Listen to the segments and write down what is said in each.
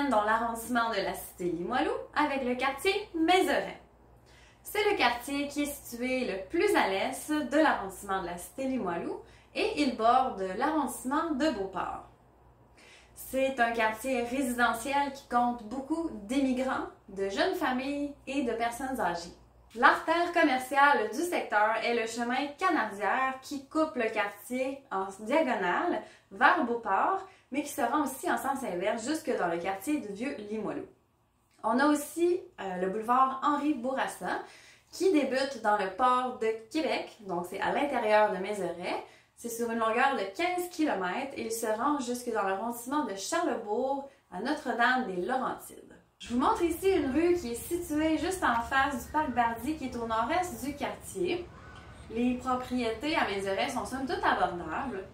emmène dans l'arrondissement de la cité Limoilou avec le quartier Mézeray. C'est le quartier qui est situé le plus à l'est de l'arrondissement de la cité Limoilou et il borde l'arrondissement de Beauport. C'est un quartier résidentiel qui compte beaucoup d'immigrants, de jeunes familles et de personnes âgées. L'artère commerciale du secteur est le chemin Canardière qui coupe le quartier en diagonale vers Beauport, mais qui se rend aussi en sens inverse jusque dans le quartier du Vieux-Limoilou. On a aussi le boulevard Henri-Bourassa qui débute dans le port de Québec, donc c'est à l'intérieur de Mézeray. C'est sur une longueur de 15 km et il se rend jusque dans l'arrondissement de Charlesbourg à Notre-Dame-des-Laurentides. Je vous montre ici une rue qui est située juste en face du parc Bardi qui est au nord-est du quartier. Les propriétés à Mézeray sont somme toute abordables.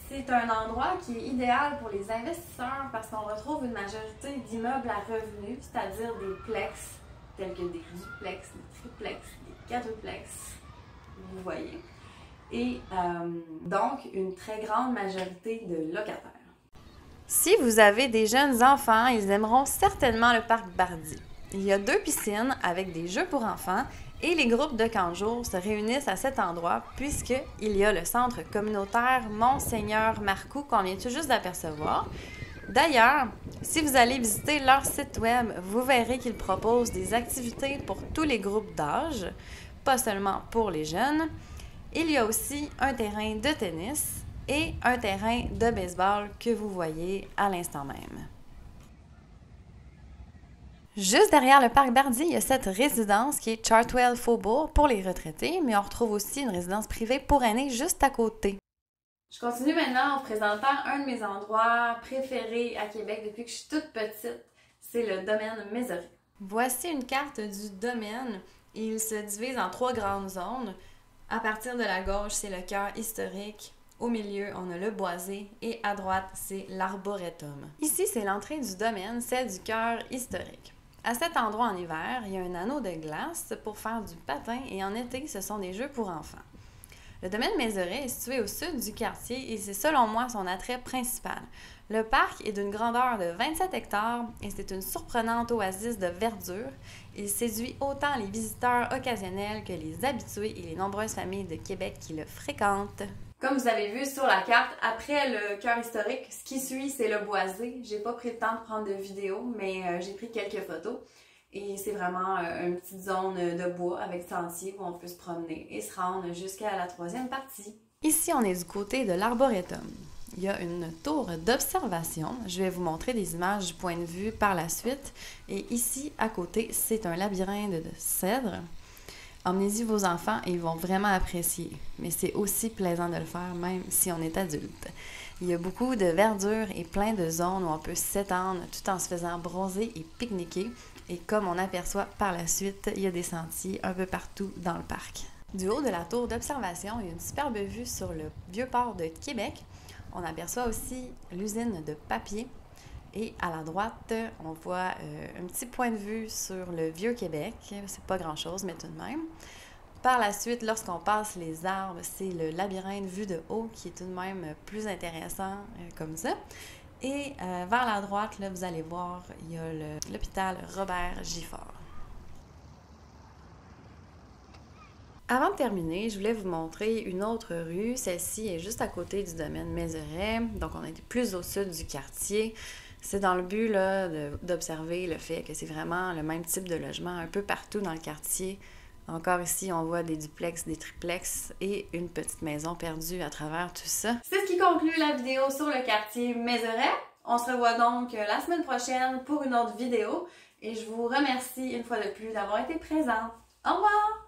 C'est un endroit qui est idéal pour les investisseurs parce qu'on retrouve une majorité d'immeubles à revenus, c'est-à-dire des plex tels que des duplex, des triplex, des quadruplex, vous voyez. Et donc une très grande majorité de locataires. Si vous avez des jeunes enfants, ils aimeront certainement le parc Bardi. Il y a 2 piscines avec des jeux pour enfants et les groupes de camp de jour se réunissent à cet endroit puisqu'il y a le centre communautaire Monseigneur Marcoux qu'on vient tout juste d'apercevoir. D'ailleurs, si vous allez visiter leur site web, vous verrez qu'ils proposent des activités pour tous les groupes d'âge, pas seulement pour les jeunes. Il y a aussi un terrain de tennis et un terrain de baseball que vous voyez à l'instant même. Juste derrière le parc Bardi, il y a cette résidence qui est Chartwell Faubourg pour les retraités, mais on retrouve aussi une résidence privée pour aînés juste à côté. Je continue maintenant en vous présentant un de mes endroits préférés à Québec depuis que je suis toute petite, c'est le domaine Mézeray. Voici une carte du domaine. Il se divise en 3 grandes zones. À partir de la gauche, c'est le cœur historique. Au milieu, on a le boisé et à droite, c'est l'arboretum. Ici, c'est l'entrée du domaine, c'est du cœur historique. À cet endroit en hiver, il y a un anneau de glace pour faire du patin et en été, ce sont des jeux pour enfants. Le domaine Mézeray est situé au sud du quartier et c'est selon moi son attrait principal. Le parc est d'une grandeur de 27 hectares et c'est une surprenante oasis de verdure. Il séduit autant les visiteurs occasionnels que les habitués et les nombreuses familles de Québec qui le fréquentent. Comme vous avez vu sur la carte, après le cœur historique, ce qui suit, c'est le boisé. J'ai pas pris le temps de prendre de vidéo, mais j'ai pris quelques photos. Et c'est vraiment une petite zone de bois avec sentier où on peut se promener et se rendre jusqu'à la 3e partie. Ici, on est du côté de l'arboretum. Il y a une tour d'observation. Je vais vous montrer des images du point de vue par la suite. Et ici, à côté, c'est un labyrinthe de cèdres. Emmenez-y vos enfants et ils vont vraiment apprécier. Mais c'est aussi plaisant de le faire, même si on est adulte. Il y a beaucoup de verdure et plein de zones où on peut s'étendre tout en se faisant bronzer et pique-niquer. Et comme on aperçoit par la suite, il y a des sentiers un peu partout dans le parc. Du haut de la tour d'observation, il y a une superbe vue sur le vieux port de Québec. On aperçoit aussi l'usine de papier. Et à la droite, on voit un petit point de vue sur le vieux Québec. C'est pas grand-chose, mais tout de même. Par la suite, lorsqu'on passe les arbres, c'est le labyrinthe vu de haut qui est tout de même plus intéressant comme ça. Et vers la droite, là, vous allez voir, il y a l'hôpital Robert Gifford. Avant de terminer, je voulais vous montrer une autre rue. Celle-ci est juste à côté du domaine Mézeray. Donc, on est plus au sud du quartier. C'est dans le but là, d'observer le fait que c'est vraiment le même type de logement un peu partout dans le quartier. Encore ici, on voit des duplex, des triplex et une petite maison perdue à travers tout ça. C'est ce qui conclut la vidéo sur le quartier Mézeray. On se revoit donc la semaine prochaine pour une autre vidéo et je vous remercie une fois de plus d'avoir été présente. Au revoir!